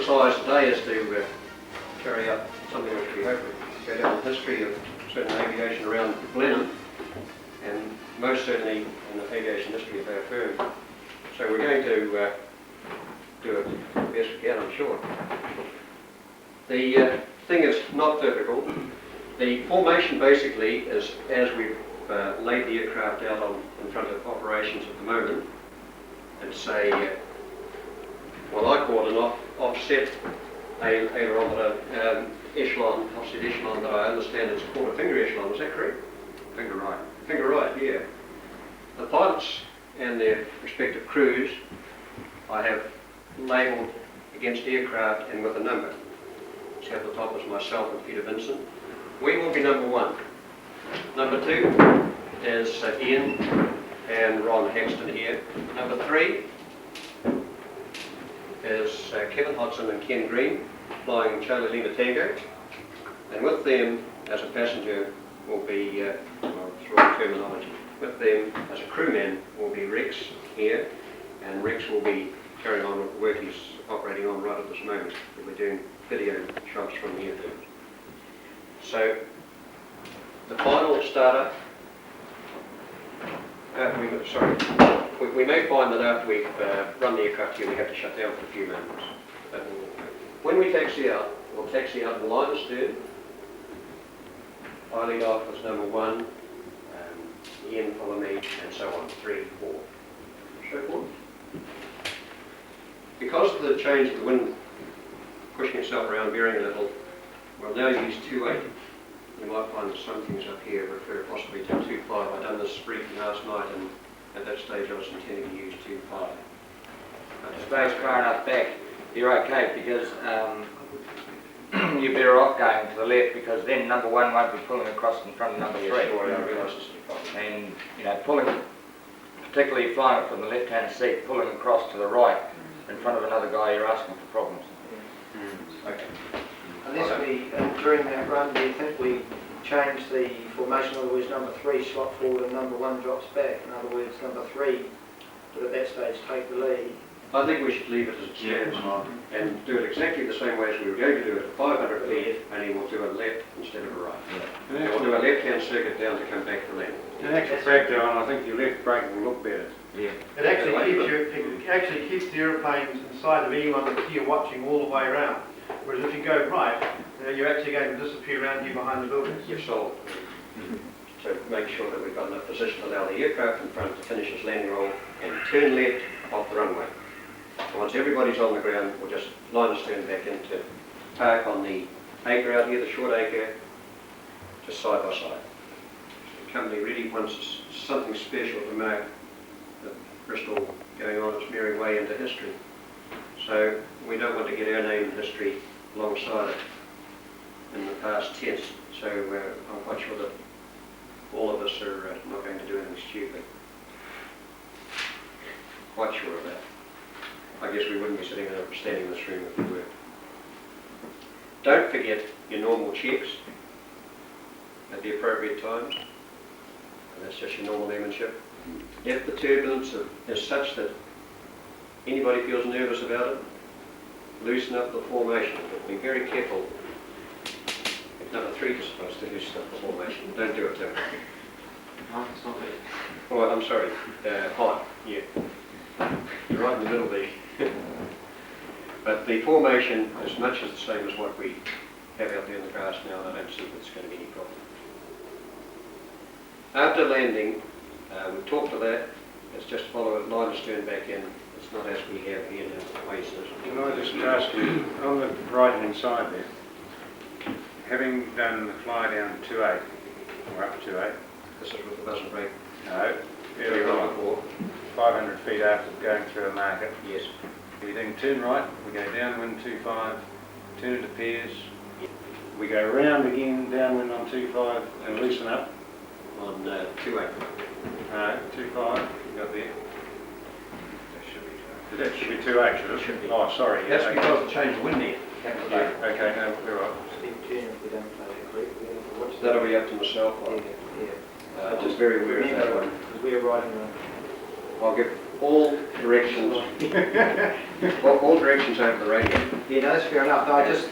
exercise today is to carry out something which we hope will go down in the history of certain aviation around Blenheim, and most certainly in the aviation history of our firm. So we're going to do it the best we can, I'm sure. The thing is not difficult. The formation basically is as we've laid the aircraft out in front of operations at the moment. It's a, well, I call it an offset aileron, echelon, offset echelon that I understand it's called a finger echelon. Is that correct? Finger right. Finger right, yeah. The pilots and their respective crews I have labelled against aircraft and with a number. So at the top is myself and Peter Vincent. We will be number 1. Number 2 is Ian and Ron Hexton here. Number 3 is Kevin Hodson and Ken Green, flying Charlie Lima Tango. And with them as a passenger will be, through terminology, with them as a crewman will be Rex here, and Rex will be carrying on with the work he's operating on right at this moment. We're doing video shots from here. So the final starter, we may find that after we've run the aircraft here we have to shut down for a few moments. But when we taxi out, we'll taxi out in line astern. I lead off as number 1, Ian follow me, and so on, 3, 4, so forth. Because of the change of the wind pushing itself around, veering a little, we'll now use 2.8. You might find that some things up here refer possibly to 2.5. I've done this briefing last night, and at that stage I was intending to use 2.5. Space far enough back, you're okay, because you're better off going to the left, because then number 1 won't be pulling across in front of number 3. Yes, sorry, I realise this is a problem. And you know, pulling, particularly flying it from the left-hand seat, pulling across to the right in front of another guy, you're asking for problems. Okay. Unless we, during that run, do you think we change the formation? In other words, number 3 slot forward and number 1 drops back. In other words, number 3 would at that stage take the lead. I think we should leave it as it stands and do it exactly the same way as we were going to do it at 500 feet, only we'll do a left instead of a right. Yeah. And we'll do a left-hand circuit down to come back to land. In actual fact, Alan, I think your left brake will look better. Yeah. It actually keeps the aeroplanes inside of anyone that's here watching all the way around. Whereas if you go right, you're actually going to disappear around here behind the buildings. You've solved to make sure that we've got enough position to allow the aircraft in front to finish its landing roll and turn left off the runway. And once everybody's on the ground, we'll just line astern back into park on the anchor out here, the short anchor, just side by side. The company really wants something special to mark the Bristol going on its merry way into history. So we don't want to get our name in history alongside it in the past tense. So I'm quite sure that all of us are not going to do anything stupid. Quite sure of that. I guess we wouldn't be standing in this room if we were. Don't forget your normal checks at the appropriate times. And that's just your normal airmanship. If the turbulence is such that anybody feels nervous about it, loosen up the formation. But be very careful. If number 3 is supposed to loosen up the formation, don't do it to him. No, it's not there. Oh, I'm sorry. Hot, yeah. You're right in the middle there. But the formation is much as the same as what we have out there in the grass now, and I don't see there's going to be any problem. After landing, we talked to that. It's just follow it line astern back in. It's not as we have here now. Can I just ask you, on the right-hand side there, having done the fly down 2.8, or up 2.8? This is with the buzzer brake. No, very right. 500 feet after going through a market. Yes. We then turn right, we go downwind 2.5, turn into pairs. We go round again, downwind on 2.5 and loosen up. On 2.8. No, 2.5, you got there. That should be 2.8, should it? Should be. Oh, sorry. That's okay. because of the change of wind there. Yeah, okay, no, we're right. Steve turn if we don't play it correctly. What's that? That'll be up to myself. Yeah. I'm just very aware of that one. Because we're riding the... I'll give all directions, all directions over the radio. Yeah, no, that's fair enough. I just,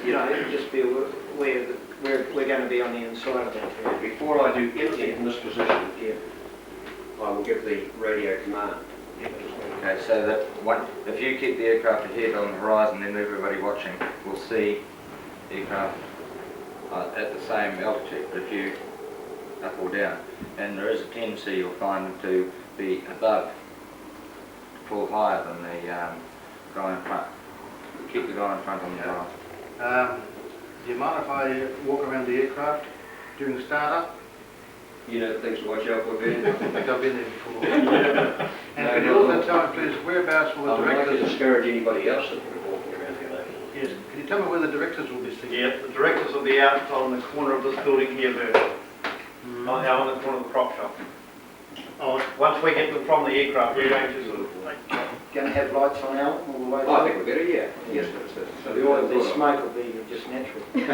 just be aware that we're going to be on the inside of that. And before I do anything in this position, I will give the radio command. Okay, so that if you keep the aircraft ahead on the horizon, then everybody watching will see the aircraft at the same altitude. But if you up or down, and there is a tendency you'll find them to be above, to pull higher than the guy in front. Keep the guy in front on the dial. Do you mind if I walk around the aircraft during startup? You know the things to watch out for, Ben. I think I've been there before. And can you also tell me, please, whereabouts will the I'm not going to directors... discourage anybody else that will be walking around here later. Yes, can you tell me where the directors will be sitting? Yeah, the directors will be out on the corner of this building here, Bert. Out on the corner of the prop shop. Oh, Once we get them from the aircraft, we're going to sort of Going to have lights on out all the way Oh, I think we better, yeah. Yes, but So the oil, the smoke will be just natural. How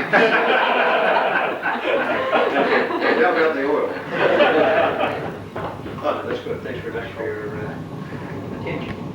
about the oil? Oh, that's good. Thanks very much for your attention.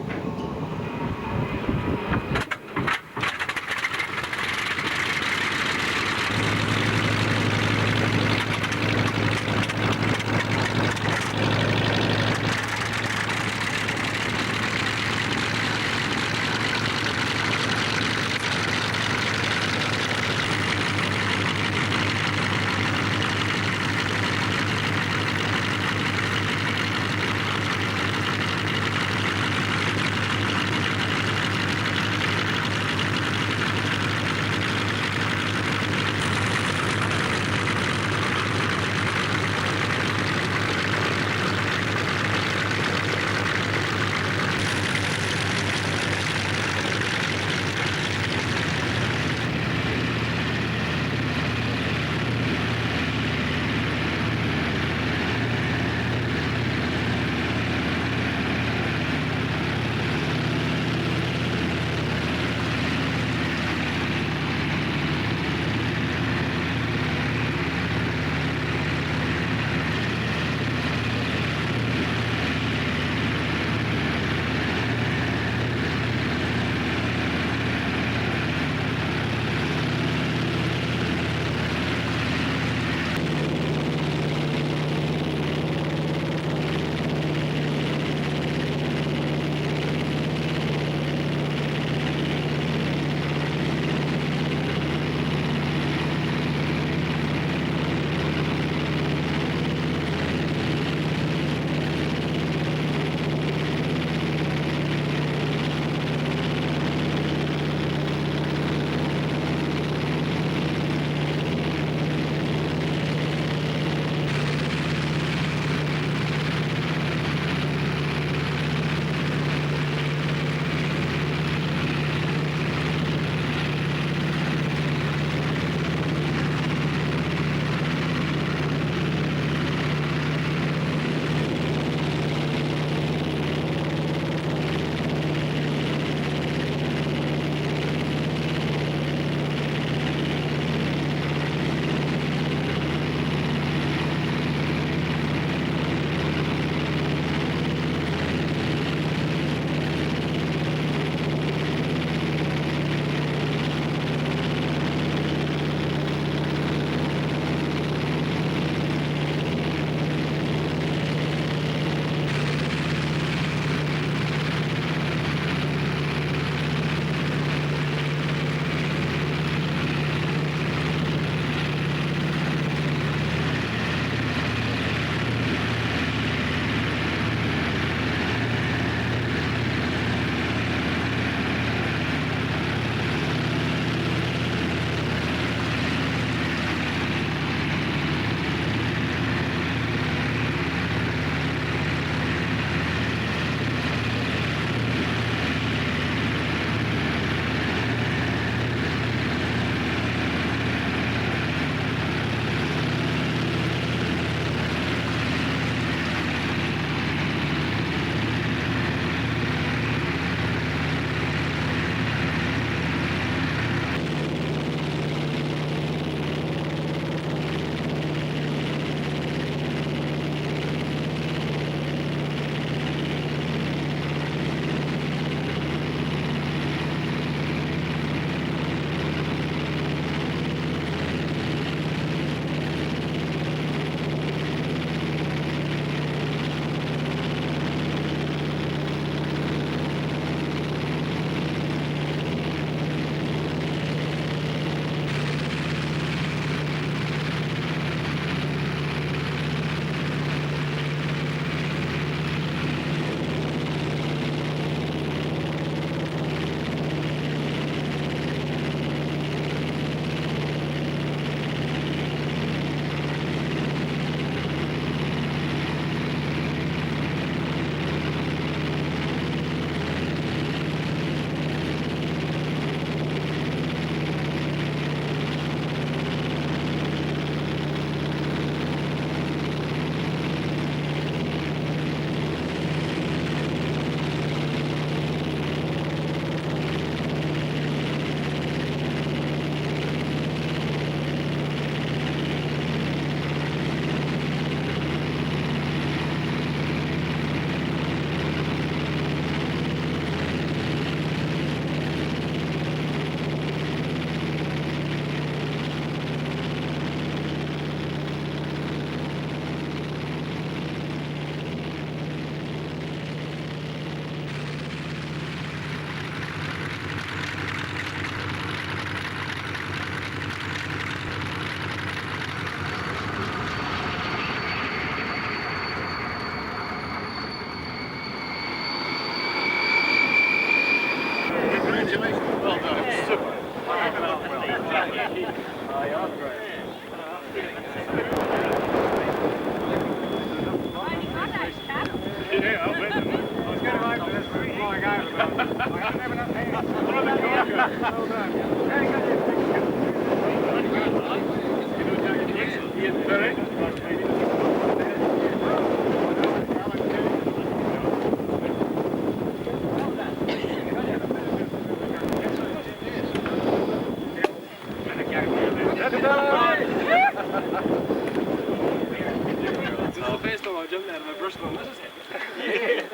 First time I jumped out of a Bristol, this is it.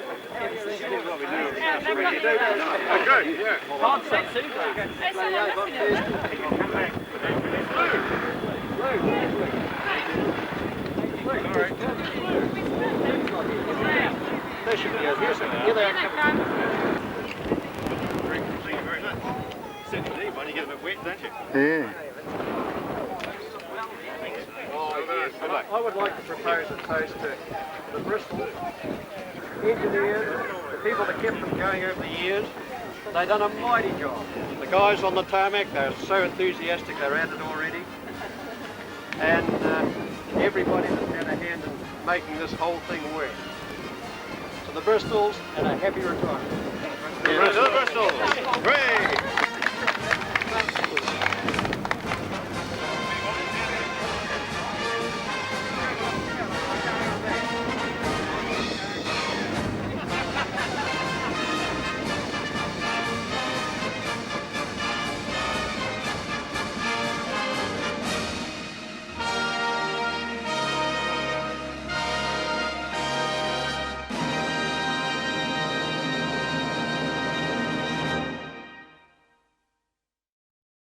When you get a bit wet, don't you? Yeah. I would like to propose a toast to the Bristol engineers, the people that kept them going over the years. They've done a mighty job. The guys on the tarmac, they're so enthusiastic, they're at it already. And everybody that's had a hand in making this whole thing work. So the Bristols, and a happy retirement. Bristol! Hooray!